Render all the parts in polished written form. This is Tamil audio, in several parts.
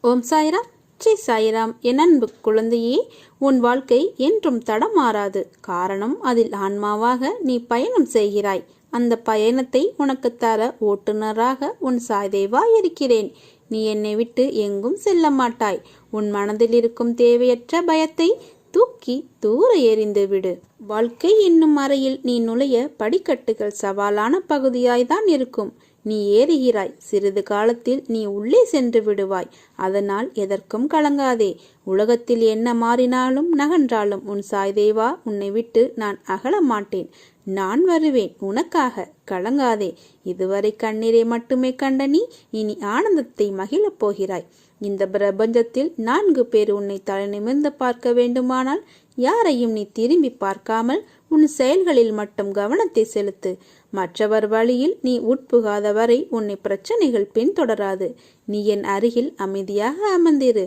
ஓம் சாய்ராம், ஸ்ரீ சாய்ராம். என் அன்பு குழந்தையே, உன் வாழ்க்கை என்றும் தடமாறாது. காரணம், அதில் ஆன்மாவாக நீ பயணம் செய்கிறாய். அந்த பயணத்தை உனக்கு தர ஓட்டுநராக உன் சாய்தேவா இருக்கிறேன். நீ என்னை விட்டு எங்கும் செல்ல மாட்டாய். உன் மனதில் இருக்கும் தேவையற்ற பயத்தை தூக்கி தூர எறிந்து விடு. வாழ்க்கை என்னும் அறையில் நீ நுழைய படிக்கட்டுகள் சவாலான பகுதியாய்தான் இருக்கும். நீ ஏறுகிறாய். சிறிது காலத்தில் நீ உள்ளே சென்று விடுவாய். அதனால் எதற்கும் கலங்காதே. உலகத்தில் என்ன மாறினாலும் நகன்றாலும் உன் சாய்தேவா உன்னை விட்டு நான் அகல மாட்டேன். நான் வருவேன் உனக்காக. கலங்காதே. இதுவரை கண்ணீரை மட்டுமே கண்ட நீ இனி ஆனந்தத்தை மகிழப் போகிறாய். இந்த பிரபஞ்சத்தில் 4 பேர் உன்னை தலை நிமிர்ந்து பார்க்க வேண்டுமானால் யாரையும் நீ திரும்பி பார்க்காமல் உன் செயல்களில் மட்டும் கவனத்தை செலுத்து. மற்றவர் வழியில் நீ உட்புகாத வரை உன்னை பிரச்சனைகள் பின்தொடராது. நீ என் அருகில் அமைதியாக அமர்ந்திரு.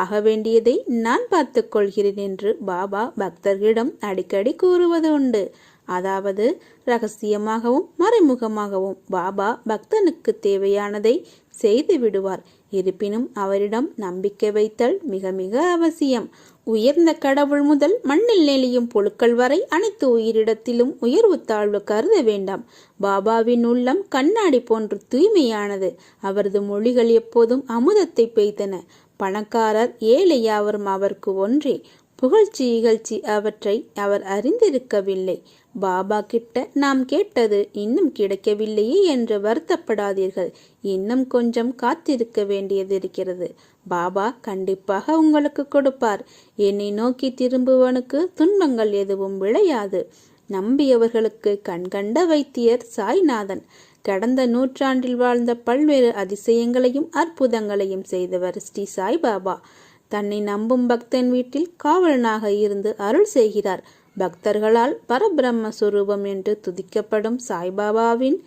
ஆக வேண்டியதை நான் பார்த்து கொள்கிறேன் என்று பாபா பக்தர்களிடம் அடிக்கடி கூறுவது உண்டு. அதாவது ரகசியமாகவும் மறைமுகமாகவும் பாபா பக்தனுக்கு தேவையானதை செய்து விடுவார். இருப்பினும் அவரிடம் நம்பிக்கை வைத்தல் மிக மிக அவசியம். உயர்ந்த கடவுள் முதல் மண்ணில் நெளியும் புழுக்கள் வரை அனைத்து உயிரிடத்திலும் உயர்வு தாழ்வு கருத வேண்டாம். பாபாவின் உள்ளம் கண்ணாடி போன்று தூய்மையானது. அவரது மொழிகள் எப்போதும் அமுதத்தை பெய்தன. பணக்காரர் ஏழை யாவரும் அவருக்கு ஒன்றே. புகழ்ச்சி இகழ்ச்சி அவற்றை அவர் அறிந்திருக்கவில்லை. பாபா கிட்ட நாம் கேட்டது இன்னும் கிடைக்கவில்லையே என்று வருத்தப்படாதீர்கள். இன்னும் கொஞ்சம் காத்திருக்க வேண்டியது இருக்கிறது. பாபா கண்டிப்பாக உங்களுக்கு கொடுப்பார். என்னை நோக்கி திரும்புவனுக்கு துன்பங்கள் எதுவும் விளையாது. நம்பியவர்களுக்கு கண்கண்ட வைத்தியர் சாய்நாதன். கடந்த நூற்றாண்டில் வாழ்ந்த பல்வேறு அதிசயங்களையும் அற்புதங்களையும் செய்தவர் ஸ்ரீ சாய்பாபா. தன்னை நம்பும் பக்தன் வீட்டில் காவலனாக இருந்து அருள் செய்கிறார். பக்தர்களால் பரபிரம்ம சுரூபம் என்று துதிக்கப்படும் சாய்பாபாவின்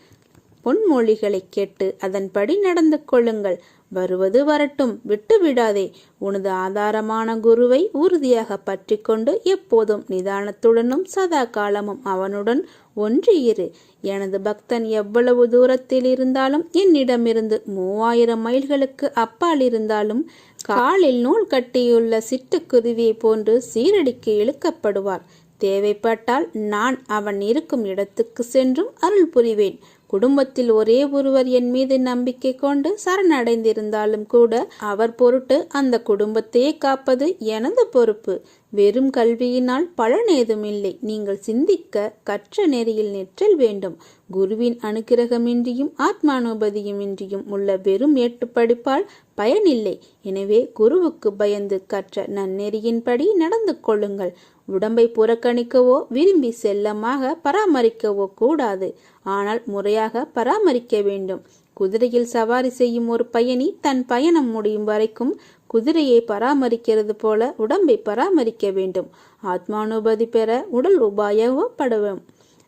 பொன்மொழிகளை கேட்டு அதன்படி நடந்து கொள்ளுங்கள். வருவது வரட்டும், விட்டு விடாதே. உனது ஆதாரமான குருவை உறுதியாக பற்றி கொண்டு எப்போதும் நிதானத்துடனும் சதா காலமும் அவனுடன் ஒன்றியிரு. எனது பக்தன் எவ்வளவு தூரத்தில் இருந்தாலும், என்னிடமிருந்து 3000 மைல்களுக்கு அப்பால் இருந்தாலும், காலில் நூல் கட்டியுள்ள சிட்டுக்குருவியை போன்று சீரடிக்கு இழுக்கப்படுவார். தேவைப்பட்டால் நான் அவன் இருக்கும் இடத்துக்கு சென்றும் அருள் புரிவேன். குடும்பத்தில் ஒரே ஒருவர் என் மீது நம்பிக்கை கொண்டு சரணடைந்திருந்தாலும் கூட அவர் பொருட்டு அந்த குடும்பத்தையே காப்பது எனது பொறுப்பு. வெறும் கல்வியினால் பலன் ஏதுமில்லை. நீங்கள் சிந்திக்க கற்ற நெறியில் நிற்றல் வேண்டும். குருவின் அனுக்கிரகமின்றியும் ஆத்மானுபதியுமின்றியும் உள்ள வெறும் ஏட்டு படிப்பால் பயனில்லை. எனவே குருவுக்கு பயந்து கற்ற நன்னெறியின்படி நடந்து கொள்ளுங்கள். உடம்பை புறக்கணிக்கவோ விரும்பி செல்லமாக பராமரிக்கவோ கூடாது. ஆனால் முறையாக பராமரிக்க வேண்டும். குதிரையில் சவாரி செய்யும் ஒரு பயணி தன் பயணம் முடியும் வரைக்கும் குதிரையை பராமரிக்கிறது போல உடம்பை பராமரிக்க வேண்டும். ஆத்மானுபதி பெற உடல் உபாயப்படவும்.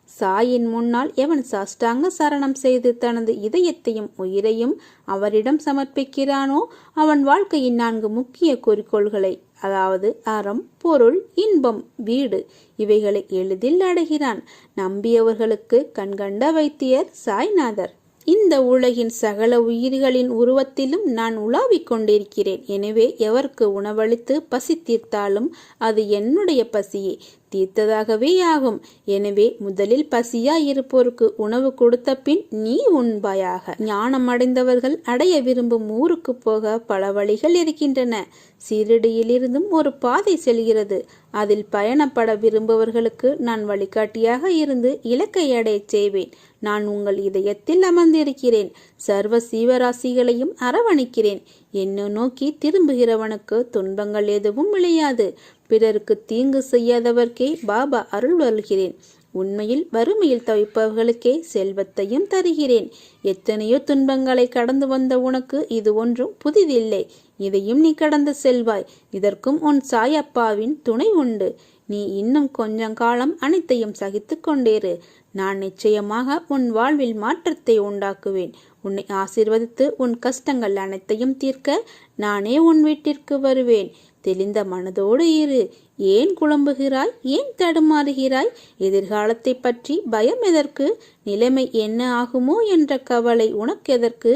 சாயின் முன்னால் எவன் சாஷ்டாங்க சரணம் செய்து தனது இதயத்தையும் உயிரையும் அவரிடம் சமர்ப்பிக்கிறானோ அவன் வாழ்க்கையின் 4 முக்கிய குறிக்கோள்களை, அதாவது அறம், பொருள், இன்பம், வீடு, இவைகளை எளிதில் அடைகிறான். நம்பியவர்களுக்கு கண்கண்ட வைத்தியர் சாய்நாதர். இந்த உலகின் சகல உயிர்களின் உருவத்திலும் நான் உலாவிக் கொண்டிருக்கிறேன். எனவே எவருக்கு உணவளித்து பசி தீர்த்தாலும் அது என்னுடைய பசியை தீர்த்ததாகவே ஆகும். எனவே முதலில் பசியாய் இருப்போருக்கு உணவு கொடுத்த பின் நீ உண்பாயாக. ஞானம் அடைந்தவர்கள் அடைய விரும்பும் ஊருக்கு போக பல வழிகள் இருக்கின்றன. சீரடியிலிருந்தும் ஒரு பாதை செல்கிறது. அதில் பயணப்பட விரும்புபவர்களுக்கு நான் வழிகாட்டியாக இருந்து இலக்கை அடைய செய்வேன். நான் உங்கள் இதயத்தில் அமர்ந்திருக்கிறேன். சர்வ சீவராசிகளையும் அரவணைக்கிறேன். என்னை நோக்கி திரும்புகிறவனுக்கு துன்பங்கள் எதுவும் விளையாது. பிறருக்கு தீங்கு செய்யாதவர்க்கே பாபா அருள் வருகிறேன். உண்மையில் வறுமையில் தவிப்பவர்களுக்கே செல்வத்தையும் தருகிறேன். எத்தனையோ துன்பங்களை கடந்து வந்த உனக்கு இது ஒன்றும் புதிதில்லை. இதையும் நீ கடந்து செல்வாய். இதற்கும் உன் சாயப்பாவின் துணை உண்டு. நீ இன்னும் கொஞ்சம் காலம் அனைத்தையும் சகித்து கொண்டேரு. நான் நிச்சயமாக உன் வாழ்வில் மாற்றத்தை உண்டாக்குவேன். உன்னை ஆசீர்வதித்து உன் கஷ்டங்கள் அனைத்தையும் தீர்க்க நானே உன் வீட்டிற்கு வருவேன். தெளிந்த மனதோடு இரு. ஏன் குழம்புகிறாய்? ஏன் தடுமாறுகிறாய்? எதிர்காலத்தை பற்றி பயம் எதற்கு? நிலைமை என்ன ஆகுமோ என்ற கவலை உனக்கெதற்கு?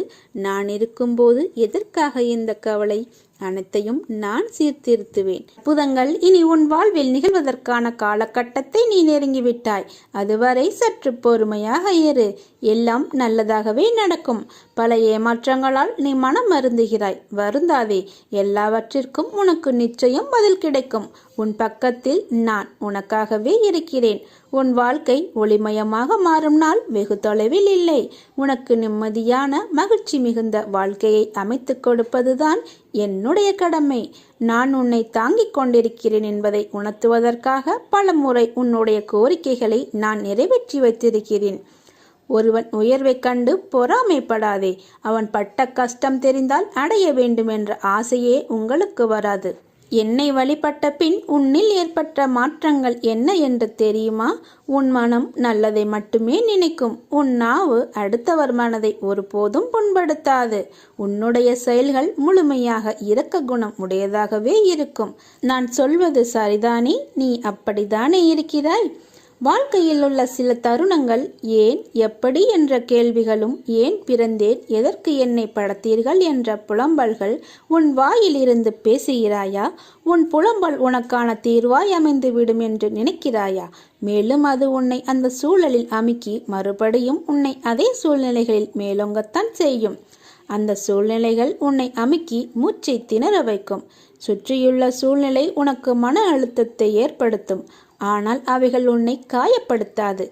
நான் இருக்கும்போது எதற்காக இந்த கவலை? அனைத்தையும் நான் சீர்திருத்துவேன். அற்புதங்கள் இனி உன் வாழ்வில் நிகழ்வதற்கான காலகட்டத்தை நீ நெருங்கிவிட்டாய். அதுவரை சற்று பொறுமையாக இரு. எல்லாம் நல்லதாகவே நடக்கும். பல ஏமாற்றங்களால் நீ மனம் வருந்துகிறாய். வருந்தாதே. எல்லாவற்றிற்கும் உனக்கு நிச்சயம் பதில் கிடைக்கும். உன் பக்கத்தில் நான் உனக்காகவே இருக்கிறேன். உன் வாழ்க்கை ஒளிமயமாக மாறும் நாள் வெகு தொலைவில் இல்லை. உனக்கு நிம்மதியான மகிழ்ச்சி மிகுந்த வாழ்க்கையை அமைத்து கொடுப்பதுதான் என்னுடைய கடமை. நான் உன்னை தாங்கிக் கொண்டிருக்கிறேன் என்பதை உணர்த்துவதற்காக பல முறை உன்னுடைய கோரிக்கைகளை நான் நிறைவேற்றி வைத்திருக்கிறேன். ஒருவன் உயர்வை கண்டு பொறாமைப்படாதே. அவன் பட்ட கஷ்டம் தெரிந்தால் அடைய வேண்டும் என்ற ஆசையே உங்களுக்கு வராது. என்னை வழிபட்ட பின் உன்னில் ஏற்பட்ட மாற்றங்கள் என்ன என்று தெரியுமா? உன் மனம் நல்லதை மட்டுமே நினைக்கும். உன் நாவு அடுத்தவர் மனதை ஒருபோதும் புண்படுத்தாது. உன்னுடைய செயல்கள் முழுமையாக இரக்க குணம் உடையதாகவே இருக்கும். நான் சொல்வது சரிதானே? நீ அப்படித்தானே இருக்கிறாய்? வாழ்க்கையில் உள்ள சில தருணங்கள் ஏன், எப்படி என்ற கேள்விகளும், ஏன் பிறந்தேன், எதற்கு என்னை படைத்தீர்கள் என்ற புலம்பல்கள் உன் வாயிலிருந்து பேசுகிறாயா? உன் புலம்பல் உனக்கான தீர்வாய் அமைந்து விடும் என்று நினைக்கிறாயா? மேலும் அது உன்னை அந்த சூழலில் அமுக்கி மறுபடியும் உன்னை அதே சூழ்நிலைகளில் மேலோங்கத்தான் செய்யும். அந்த சூழ்நிலைகள் உன்னை அமுக்கி மூச்சை திணற வைக்கும். சுற்றியுள்ள சூழ்நிலை உனக்கு மன அழுத்தத்தை ஏற்படுத்தும். ஆனால் அவைகள் உன்னை காயப்படுத்தாது.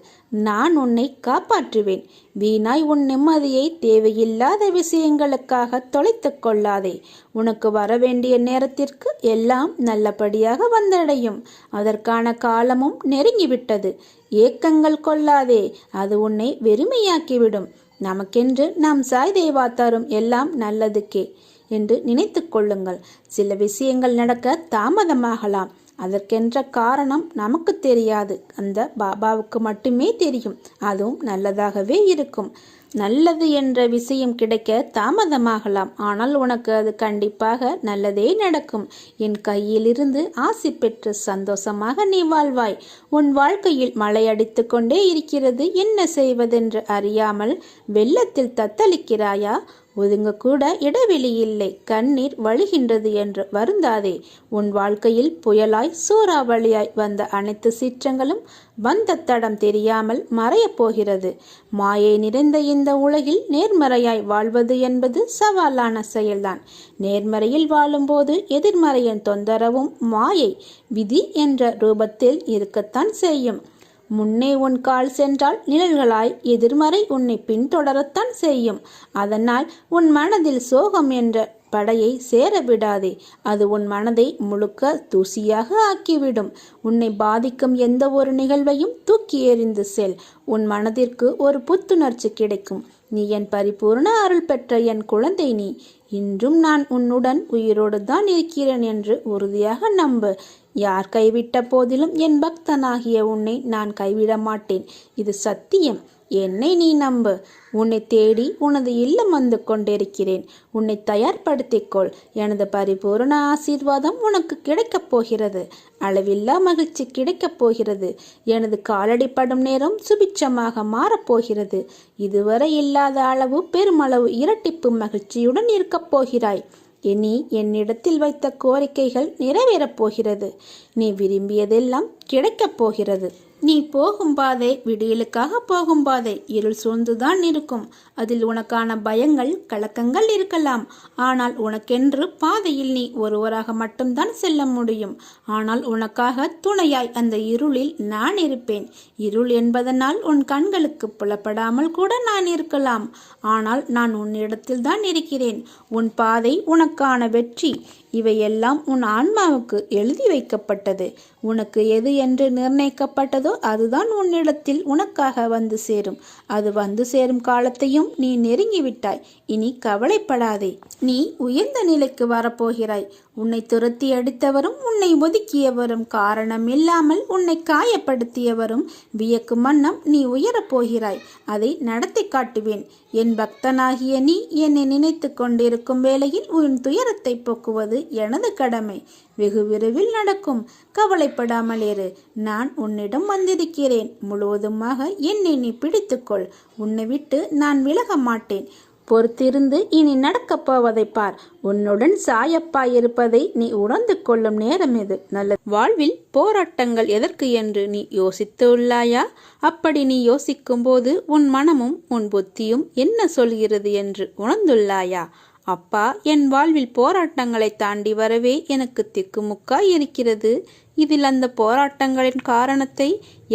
நான் உன்னை காப்பாற்றுவேன். வீணாய் உன் நிம்மதியை தேவையில்லாத விஷயங்களுக்காக தொலைத்து கொள்ளாதே. உனக்கு வரவேண்டிய நேரத்திற்கு எல்லாம் நல்லபடியாக வந்தடையும். அதற்கான காலமும் நெருங்கிவிட்டது. ஏக்கங்கள் கொள்ளாதே. அது உன்னை வெறுமையாக்கிவிடும். நமக்கென்று நாம் சாய் தேவா தரும் எல்லாம் நல்லதுக்கே என்று நினைத்து கொள்ளுங்கள். சில விஷயங்கள் நடக்க தாமதமாகலாம். அதற்கென்ற காரணம் நமக்கு தெரியாது. அந்த பாபாவுக்கு மட்டுமே தெரியும். அதுவும் நல்லதாகவே இருக்கும். நல்லது என்ற விஷயம் கிடைக்க தாமதமாகலாம். ஆனால் உனக்கு அது கண்டிப்பாக நல்லதே நடக்கும். என் கையிலிருந்து ஆசி பெற்று சந்தோஷமாக நீ வாழ்வாய். உன் வாழ்க்கையில் மழை அடித்து கொண்டே இருக்கிறது. என்ன செய்வதென்று அறியாமல் வெள்ளத்தில் தத்தளிக்கிறாயா? ஒதுங்க கூட இடைவெளி இல்லை. கண்ணீர் வழிகின்றது என்று வருந்தாதே. உன் வாழ்க்கையில் புயலாய் சூறாவளியாய் வந்த அனைத்து சீற்றங்களும் வந்த தடம் தெரியாமல் மறையப் போகிறது. மாயை நிறைந்த இந்த உலகில் நேர்மறையாய் வாழ்வது என்பது சவாலான செயல்தான். நேர்மறையில் வாழும்போது எதிர்மறையின் தொந்தரவும் மாயை விதி என்ற ரூபத்தில் இருக்கத்தான் செய்யும். முன்னே உன் கால் சென்றால் நிழல்களாய் எதிர்மறை உன்னை பின்தொடரத்தான் செய்யும். அதனால் உன் மனதில் சோகம் என்ற படையை சேரவிடாதே. அது உன் மனதை முழுக்க தூசியாக ஆக்கிவிடும். உன்னை பாதிக்கும் எந்த ஒரு நிகழ்வையும் தூக்கி எறிந்து செல். உன் மனதிற்கு ஒரு புத்துணர்ச்சி கிடைக்கும். நீ என் பரிபூர்ண அருள் பெற்ற என் குழந்தை. நீ இன்றும் நான் உன்னுடன் உயிரோடு தான் இருக்கிறேன் என்று உறுதியாக நம்பு. யார் கைவிட்ட போதிலும் என் பக்தனாகிய உன்னை நான் கைவிட மாட்டேன். இது சத்தியம். என்னை நீ நம்பு. உன்னை தேடி உனது இல்லம் வந்து கொண்டிருக்கிறேன். உன்னை தயார்படுத்திக்கொள். எனது பரிபூர்ண ஆசீர்வாதம் உனக்கு கிடைக்கப் போகிறது. அளவில்லா மகிழ்ச்சி கிடைக்கப் போகிறது. எனது காலடிப்படும் நேரம் சுபிட்சமாக மாறப்போகிறது. இதுவரை இல்லாத அளவு பெருமளவு இரட்டிப்பு மகிழ்ச்சியுடன் இருக்கப் போகிறாய். இனி என்னிடத்தில் வைத்த கோரிக்கைகள் நிறைவேறப் போகிறது. நீ விரும்பியதெல்லாம் கிடைக்கப் போகிறது. நீ போகும் பாதை விடியலுக்காக போகும் பாதை. இருள் சூழ்ந்துதான் இருக்கும். அதில் உனக்கான பயங்கள், கலக்கங்கள் இருக்கலாம். ஆனால் உனக்கென்று பாதையில் நீ ஒருவராக மட்டும்தான் செல்ல முடியும். ஆனால் உனக்காக துணையாய் அந்த இருளில் நான் இருப்பேன். இருள் என்பதனால் உன் கண்களுக்கு புலப்படாமல் கூட நான் இருக்கலாம். ஆனால் நான் உன்னிடத்தில் தான் இருக்கிறேன். உன் பாதை, உனக்கான வெற்றி, இவையெல்லாம் உன் ஆன்மாவுக்கு எழுதி வைக்கப்பட்டது. உனக்கு எது என்று நிர்ணயிக்கப்பட்டதோ அதுதான் உன்னிடத்தில் உனக்காக வந்து சேரும். அது வந்து சேரும் காலத்தையும் நீ நெருங்கிவிட்டாய். இனி கவலைப்படாதே. நீ உயர்ந்த நிலைக்கு வரப்போகிறாய். உன்னை துரத்தி அடித்தவரும் உன்னை ஒதுக்கியவரும் காரணம் இல்லாமல் உன்னை காயப்படுத்தியவரும் வியக்கும் வண்ணம் நீ உயரப் போகிறாய். அதை நடத்தி காட்டுவேன். என் பக்தனாகிய நீ என்னை நினைத்து கொண்டிருக்கும் வேளையில் உன் துயரத்தை போக்குவது எனது கடமை. வெகு விரைவில் நடக்கும். கவலைப்படாமல் இரு. நான் உன்னிடம் வந்திருக்கிறேன். முழுவதுமாக என்னை நீ பிடித்துக்கொள். உன்னை விட்டு நான் விலக மாட்டேன். பொறுத்திருந்து இனி நடக்கப் போவதை பார். உன்னுடன் சாயப்பா இருப்பதை நீ உணர்ந்து கொள்ளும் நேரம் இது. நல்ல வாழ்வில் போராட்டங்கள் எதற்கு என்று நீ யோசித்துள்ளாயா? அப்படி நீ யோசிக்கும் போது உன் மனமும் உன் புத்தியும் என்ன சொல்கிறது என்று உணர்ந்துள்ளாயா? அப்பா, என் வாழ்வில் போராட்டங்களை தாண்டி வரவே எனக்கு திக்குமுக்காய் இருக்கிறது. இதில் அந்த போராட்டங்களின் காரணத்தை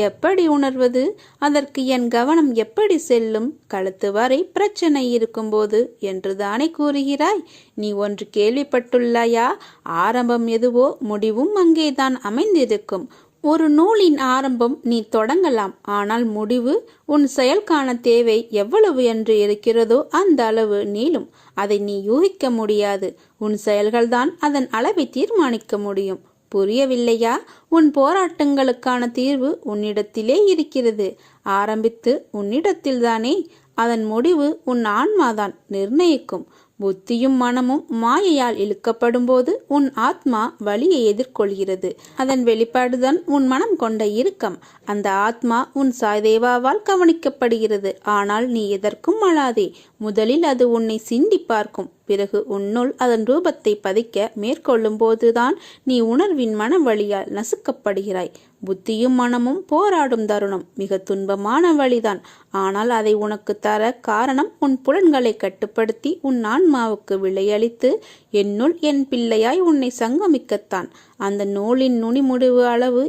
எப்படி உணர்வது? அதற்கு என் கவனம் எப்படி செல்லும்? கழுத்து வரை பிரச்சனை இருக்கும்போது என்று தானே கூறுகிறாய். நீ ஒன்று கேள்விப்பட்டுள்ளாயா? ஆரம்பம் எதுவோ முடிவும் அங்கேதான் அமைந்திருக்கும். ஒரு நூலின் ஆரம்பம் நீ தொடங்கலாம், ஆனால் முடிவு உன் செயல்கான தேவை எவ்வளவு என்று இருக்கிறதோ அந்த அளவு நீளும். அதை நீ யூகிக்க முடியாது. உன் செயல்கள்தான் அதன் அளவை தீர்மானிக்க முடியும். புரியவில்லையா? உன் போராட்டங்களுக்கான தீர்வு உன்னிடத்திலே இருக்கிறது. ஆரம்பித்து உன்னிடத்தில்தானே. அதன் முடிவு உன் ஆன்மாதான் நிர்ணயிக்கும். புத்தியும் மனமும் மாயையால் இழுக்கப்படும் போது உன் ஆத்மா வலியை எதிர்கொள்கிறது. அதன் வெளிப்பாடுதான் உன் மனம் கொண்ட இறுக்கம். அந்த ஆத்மா உன் சாய்தேவாவால் கவனிக்கப்படுகிறது. ஆனால் நீ எதற்கும் அழாதே. முதலில் அது உன்னை சிந்தி பார்க்கும். பிறகு உன்னுள் அதன் ரூபத்தை பதிக்க மேற்கொள்ளும் போதுதான் நீ உணர்வின் மன வழியால் நசுக்கப்படுகிறாய். புத்தியும் மனமும் போராடும் தருணம் மிக துன்பமான வழிதான். ஆனால் அதை உனக்கு தர காரணம் உன் புலன்களை கட்டுப்படுத்தி உன் ஆன்மாவுக்கு விளையளித்து என்னுள் என் பிள்ளையாய் உன்னை சங்கமிக்கத்தான். அந்த நூலின் நுனி முடிவு அளவு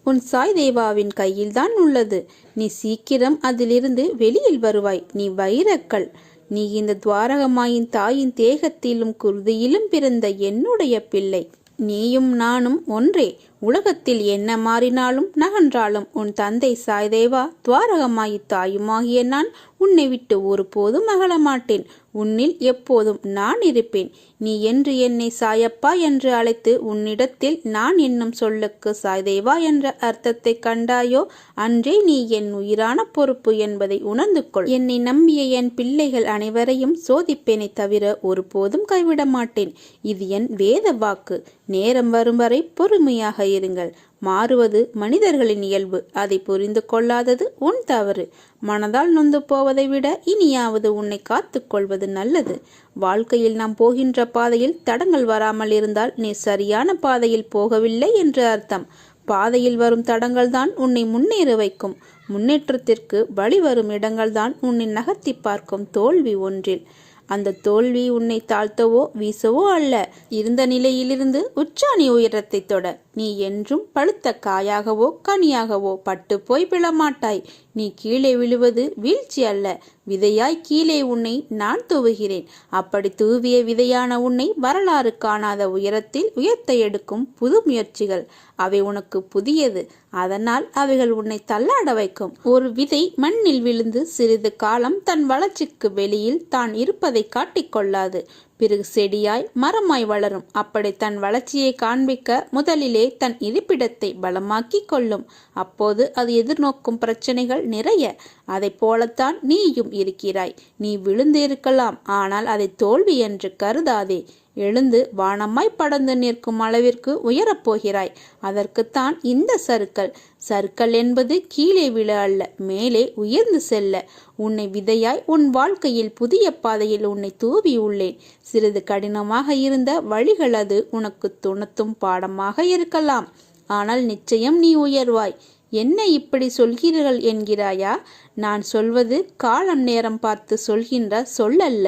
உன் சாய் தேவாவின் கையில்தான் உள்ளது. நீ சீக்கிரம் அதிலிருந்து வெளியில் வருவாய். நீ வைரக்கல். நீ இந்த துவாரகமாயின் தாயின் தேகத்திலும் குருதியிலும் பிறந்த என்னுடைய பிள்ளை. நீயும் நானும் ஒன்றே. உலகத்தில் என்ன மாறினாலும் நகன்றாலும் உன் தந்தை சாய்தேவா துவாரகமாயி தாயுமாகிய நான் உன்னை விட்டு ஒருபோதும் அகல மாட்டேன். உன்னில் எப்போதும் நான் இருப்பேன். நீ என்று என்னை சாயப்பா என்று அழைத்து உன்னிடத்தில் நான் என்னும் சொல்லுக்கு சாய்தேவா என்ற அர்த்தத்தை கண்டாயோ அன்றே நீ என் உயிரான பொறுப்பு என்பதை உணர்ந்து கொள். என்னை நம்பிய என் பிள்ளைகள் அனைவரையும் சோதிப்பேனை தவிர ஒருபோதும் கைவிட மாட்டேன். இது என் வேத வாக்கு. நேரம் வரும் வரை பொறுமையாக இருங்கள். மாறுவது மனிதர்களின் இயல்பு. அதை புரிந்து கொள்ளாதது உன் தவறு. மனதால் நொந்து போவதை விட இனியாவது உன்னை காத்து கொள்வது நல்லது. வாழ்க்கையில் நாம் போகின்ற பாதையில் தடங்கள் வராமல் இருந்தால் நீ சரியான பாதையில் போகவில்லை என்று அர்த்தம். பாதையில் வரும் தடங்கள் தான் உன்னை முன்னேற வைக்கும். முன்னேற்றத்திற்கு வழி வரும் இடங்கள்தான் உன்னை நகர்த்தி பார்க்கும் தோல்வி ஒன்றில். அந்த தோல்வி உன்னை தாழ்த்தவோ வீசவோ அல்ல. இருந்த நிலையிலிருந்து உச்சாணி உயரத்தை தொட. நீ என்றும் பழுத்த காயாகவோ கனியாகவோ பட்டு போய் விழமாட்டாய். நீ கீழே விழுவது வீழ்ச்சி அல்ல. விதையாய் கீழே உன்னை நான் தூவுகிறேன். அப்படி தூவிய விதையான உன்னை வரலாறு காணாத உயரத்தில் உயர்த்த எடுக்கும் புது முயற்சிகள். அவை உனக்கு புதியது. அதனால் அவைகள் உன்னை தள்ளாட வைக்கும். ஒரு விதை மண்ணில் விழுந்து சிறிது காலம் தன் வளர்ச்சிக்கு வெளியில் தான் இருப்பதை காட்டிக்கொள்ளாது. பிறகு செடியாய் மரமாய் வளரும். அப்படி தன் வளர்ச்சியை காண்பிக்க முதலிலே தன் இருப்பிடத்தை பலமாக்கி கொள்ளும். அப்போது அது எதிர்நோக்கும் பிரச்சனைகள் நிறைய. அதை போலத்தான் நீயும் இருக்கிறாய். நீ விழுந்து இருக்கலாம், ஆனால் அதை தோல்வி என்று கருதாதே. எழுந்து வானமாய் படர்ந்து நிற்கும் அளவிற்கு உயரப்போகிறாய். அதற்குத்தான் இந்த சறுக்கல். சறுக்கல் என்பது கீழே விழ அல்ல, மேலே உயர்ந்து செல்ல. உன்னை விதையாய் உன் வாழ்க்கையில் புதிய பாதையில் உன்னை தூவி உள்ளேன். சிறிது கடினமாக இருந்த வழிகள் அது உனக்கு துணத்தும் பாடமாக இருக்கலாம். ஆனால் நிச்சயம் நீ உயர்வாய். என்ன இப்படி சொல்கிறீர்கள் என்கிறாயா? நான் சொல்வது காலம் நேரம் பார்த்து சொல்கின்ற சொல்லல்ல.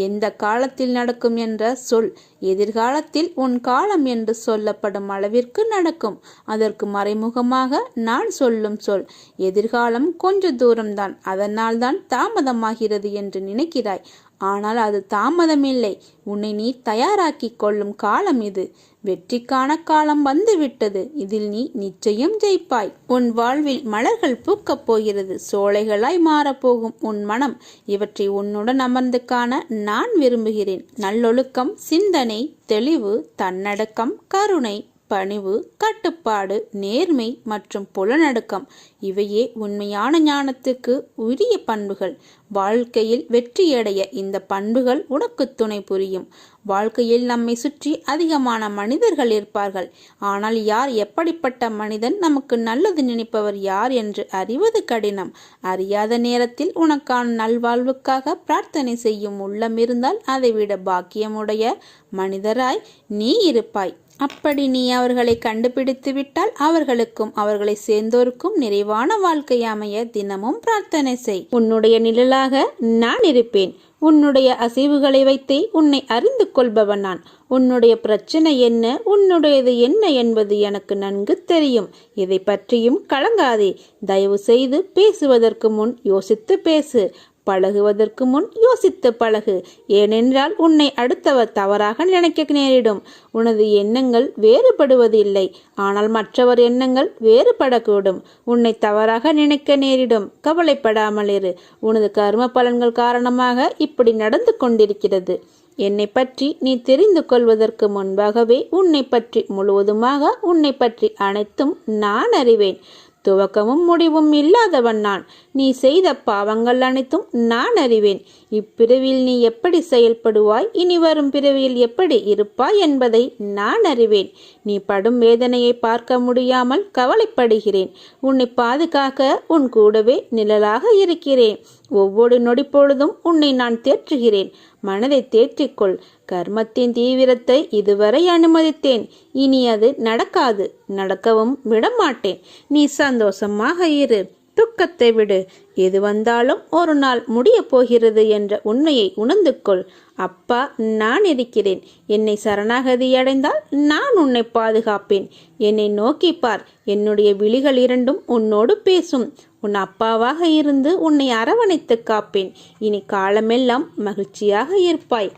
எந்த காலத்தில் நடக்கும் என்ற சொல். எதிர்காலத்தில் உன் காலம் என்று சொல்லப்படும் அளவிற்கு நடக்கும். அதற்கு மறைமுகமாக நான் சொல்லும் சொல். எதிர்காலம் கொஞ்ச தூரம்தான், அதனால்தான் தாமதமாகிறது என்று நினைக்கிறாய். ஆனால் அது தாமதமில்லை. உன்னை நீ தயாராக்கி கொள்ளும் காலம் இது. வெற்றிக்கான காலம் வந்துவிட்டது. இதில் நீ நிச்சயம் ஜெயிப்பாய். உன் வாழ்வில் மலர்கள் பூக்கப் போகிறது. சோலைகளாய் மாறப்போகும் உன் மனம். இவற்றை உன்னுடன் அமர்ந்து காண நான் விரும்புகிறேன். நல்லொழுக்கம், சிந்தனை, தெளிவு, தன்னடக்கம், கருணை, பணிவு, கட்டுப்பாடு, நேர்மை மற்றும் புலனடக்கம் இவையே உண்மையான ஞானத்துக்கு உரிய பண்புகள். வாழ்க்கையில் வெற்றியடைய இந்த பண்புகள் உனக்கு துணை புரியும். வாழ்க்கையில் நம்மை சுற்றி அதிகமான மனிதர்கள் இருப்பார்கள். ஆனால் யார், எப்படிப்பட்ட மனிதன், நமக்கு நல்லது நினைப்பவர் யார் என்று அறிவது கடினம். அறியாத நேரத்தில் உனக்கான நல்வாழ்வுக்காக பிரார்த்தனை செய்யும் உள்ளம் இருந்தால் அதைவிட பாக்கியமுடைய மனிதராய் நீ இருப்பாய். அப்படி நீ அவர்களை கண்டுபிடித்து விட்டால் அவர்களுக்கும் அவர்களை சேர்ந்தோருக்கும் நிறைவான வாழ்க்கை அமைய தினமும் பிரார்த்தனை செய். உன்னுடைய நிழலாக நான் இருப்பேன். உன்னுடைய அசைவுகளை வைத்தே உன்னை அறிந்து கொள்பவன் நான். உன்னுடைய பிரச்சனை என்ன, உன்னுடையது என்ன என்பது எனக்கு நன்கு தெரியும். இதை பற்றியும் கலங்காதே. தயவு செய்து பேசுவதற்கு முன் யோசித்து பேசு. பழகுவதற்கு முன் யோசித்து பழகு. ஏனென்றால் உன்னை அடுத்தவர் தவறாக நினைக்க நேரிடும். உனது எண்ணங்கள் வேறுபடுவதில்லை, ஆனால் மற்றவர் எண்ணங்கள் வேறுபடக்கூடும். உன்னை தவறாக நினைக்க நேரிடும். கவலைப்படாமல் இரு. உனது கர்ம பலன்கள் காரணமாக இப்படி நடந்து கொண்டிருக்கிறது. என்னை பற்றி நீ தெரிந்து கொள்வதற்கு முன்பாகவே உன்னை பற்றி முழுவதுமாக, உன்னை பற்றி அனைத்தும் நான் அறிவேன். துவக்கமும் முடிவும் இல்லாதவன் நான். நீ செய்த பாவங்கள் அனைத்தும் நான் அறிவேன். இப்பிறவியில் நீ எப்படி செயல்படுவாய், இனி வரும் பிறவியில் எப்படி இருப்பாய் என்பதை நான் அறிவேன். நீ படும் வேதனையை பார்க்க முடியாமல் கவலைப்படுகிறேன். உன்னை பாதுகாக்க உன் கூடவே நிழலாக இருக்கிறேன். ஒவ்வொரு நொடி பொழுதும் உன்னை நான் தேற்றுகிறேன். மனதை தேற்றிக்கொள். கர்மத்தின் தீவிரத்தை இதுவரை அனுமதித்தேன். இனி அது நடக்காது, நடக்கவும் விடமாட்டேன். நீ சந்தோஷமாக இரு. துக்கத்தை விடு. எது வந்தாலும் ஒரு நாள் முடிய போகிறது என்ற உண்மையை உணர்ந்து கொள். அப்பா நான் இருக்கிறேன். என்னை சரணாகதி அடைந்தால் நான் உன்னை பாதுகாப்பேன். என்னை நோக்கி பார். என்னுடைய விழிகள் இரண்டும் உன்னோடு பேசும். உன் அப்பாவாக இருந்து உன்னை அரவணைத்து காப்பேன். இனி காலமெல்லாம் மகிழ்ச்சியாக இருப்பாய்.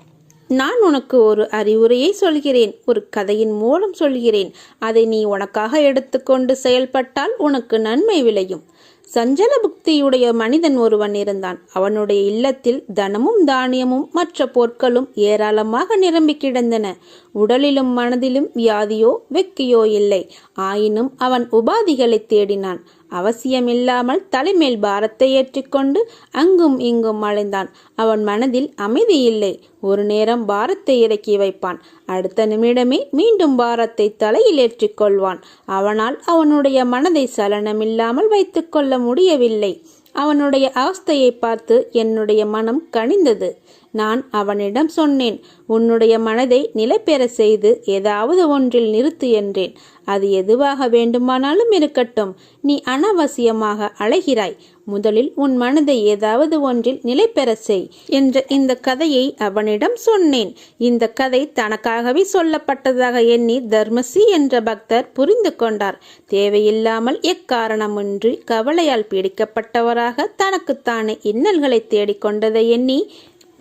நான் உனக்கு ஒரு அறிவுரையை சொல்கிறேன். ஒரு கதையின் மூலம் சொல்கிறேன். அதை நீ உனக்காக எடுத்துக்கொண்டு செயல்பட்டால் உனக்கு நன்மை விளையும். சஞ்சல புக்தியுடைய மனிதன் ஒருவன் இருந்தான். அவனுடைய இல்லத்தில் தனமும் தானியமும் மற்ற பொருட்களும் ஏராளமாக நிரம்பி கிடந்தன. உடலிலும் மனதிலும் வியாதியோ வெக்கியோ இல்லை. ஆயினும் அவன் உபாதிகளை தேடினான். அவசியமில்லாமல் தலைமேல் பாரத்தை ஏற்றிக்கொண்டு அங்கும் இங்கும் அலைந்தான். அவன் மனதில் அமைதி இல்லை. ஒரு நேரம் பாரத்தை இறக்கி வைப்பான், அடுத்த நிமிடமே மீண்டும் பாரத்தை தலையில் ஏற்றிக் கொள்வான். அவனால் அவனுடைய மனதை சலனமில்லாமல் வைத்து கொள்ள முடியவில்லை. அவனுடைய அவஸ்தையை பார்த்து என்னுடைய மனம் கனிந்தது. நான் அவனிடம் சொன்னேன், உன்னுடைய மனதை நிலைபெற செய்து ஏதாவது ஒன்றில் நிறுத்து என்றேன். அது எதுவாக வேண்டுமானாலும் இருக்கட்டும். நீ அனாவசியமாக அலைகிறாய். முதலில் உன் மனதை ஏதாவது ஒன்றில் நிலைபெற செய் என்ற இந்த கதையை அவனிடம் சொன்னேன். இந்த கதை தனக்காகவே சொல்லப்பட்டதாக எண்ணி தர்மசி என்ற பக்தர் புரிந்து கொண்டார். தேவையில்லாமல் எக்காரணமின்றி கவலையால் பீடிக்கப்பட்டவராக தனக்குத்தானே இன்னல்களை தேடிக்கொண்டதை எண்ணி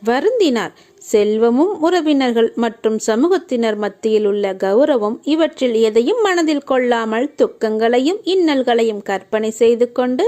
வருந்தினார். செல்வமும் உறவினர்கள் மற்றும் சமூகத்தினர் மத்தியில் உள்ள கௌரவம் இவற்றில் எதையும் மனதில் கொள்ளாமல் துக்கங்களையும் இன்னல்களையும் கற்பனை செய்து கொண்டு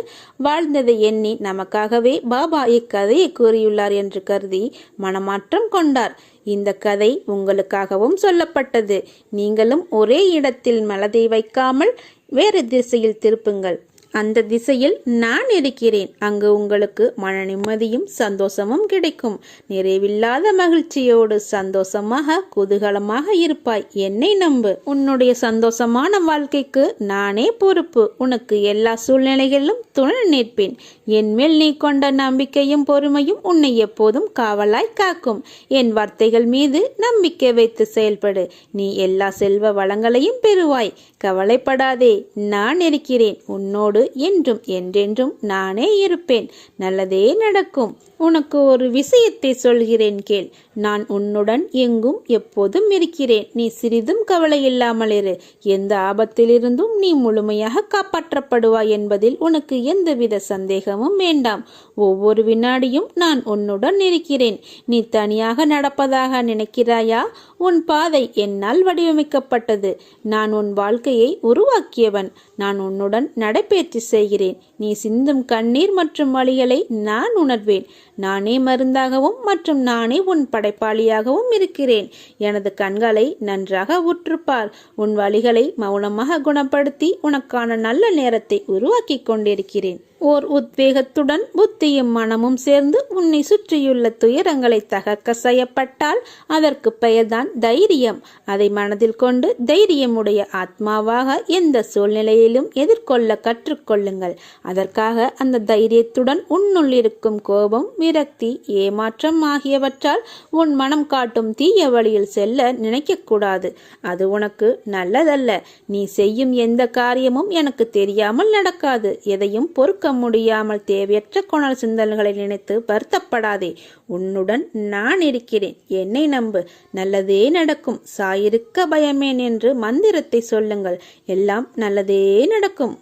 வாழ்ந்ததை எண்ணி நமக்காகவே பாபா இக்கதையை கூறியுள்ளார் என்று கருதி மனமாற்றம் கொண்டார். இந்த கதை உங்களுக்காகவும் சொல்லப்பட்டது. நீங்களும் ஒரே இடத்தில் மனதை வைக்காமல் வேறு திசையில் திருப்புங்கள். அந்த திசையில் நான் இருக்கிறேன். அங்கு உங்களுக்கு மன நிம்மதியும் சந்தோஷமும் கிடைக்கும். நிறைவில்லாத மகிழ்ச்சியோடு சந்தோஷமாக குதூகலமாக இருப்பாய். என்னை நம்பு. உன்னுடைய சந்தோஷமான வாழ்க்கைக்கு நானே பொறுப்பு. உனக்கு எல்லா சூழ்நிலைகளிலும் துணை நிற்பேன். என்மேல் நீ கொண்ட நம்பிக்கையும் பொறுமையும் உன்னை எப்போதும் காவலாய் காக்கும். என் வார்த்தைகள் மீது நம்பிக்கை வைத்து செயல்படு. நீ எல்லா செல்வ வளங்களையும் பெறுவாய். கவலைப்படாதே, நான் இருக்கிறேன். உன்னோடு என்றும் என்றென்றும் நானே இருப்பேன். நல்லதே நடக்கும். உனக்கு ஒரு விஷயத்தை சொல்கிறேன் கேள். நான் உன்னுடன் எங்கும் எப்போதும் இருக்கிறேன். நீ சிறிதும் கவலை இல்லாமல் இரு. எந்த ஆபத்திலிருந்தும் நீ முழுமையாக காப்பாற்றப்படுவாய் என்பதில் உனக்கு எந்தவித சந்தேகமும் வேண்டாம். ஒவ்வொரு வினாடியும் நான் உன்னுடன் இருக்கிறேன். நீ தனியாக நடப்பதாக நினைக்கிறாயா? உன் பாதை என்னால் வடிவமைக்கப்பட்டது. நான் உன் வாழ்க்கையை உருவாக்கியவன். நான் உன்னுடன் நடைபயிற்சி செய்கிறேன். நீ சிந்தும் கண்ணீர் மற்றும் வலிகளை நான் உணர்வேன். நானே மருந்தாகவும் மற்றும் நானே உன் படைப்பாளியாகவும் இருக்கிறேன். எனது கண்களை நன்றாக உற்றுப்பார். உன் வலிகளை மௌனமாக குணப்படுத்தி உனக்கான நல்ல நேரத்தை உருவாக்கி கொண்டிருக்கிறேன். ஓர் உத்வேகத்துடன் புத்தியும் மனமும் சேர்ந்து உன்னை சுற்றியுள்ள துயரங்களை தகர்க்க செய்யப்பட்டால் அதற்கு பெயர்தான் தைரியம். அதை மனதில் கொண்டு தைரியமுடைய ஆத்மாவாக எந்த சூழ்நிலையிலும் எதிர்கொள்ள கற்றுக்கொள்ளுங்கள். அதற்காக அந்த தைரியத்துடன் உன்னுள்ளிருக்கும் கோபம், விரக்தி, ஏமாற்றம் ஆகியவற்றால் உன் மனம் காட்டும் தீய வழியில் செல்ல நினைக்கக்கூடாது. அது உனக்கு நல்லதல்ல. நீ செய்யும் எந்த காரியமும் எனக்கு தெரியாமல் நடக்காது. எதையும் பொறுக்க முடியாமல் தேவையற்ற கொணல் சிந்தல்களை நினைத்து வருத்தப்படாதே. உன்னுடன் நான் இருக்கிறேன். என்னை நம்பு. நல்லதே நடக்கும். சாயிருக்க பயமேன் என்று மந்திரத்தை சொல்லுங்கள். எல்லாம் நல்லதே நடக்கும்.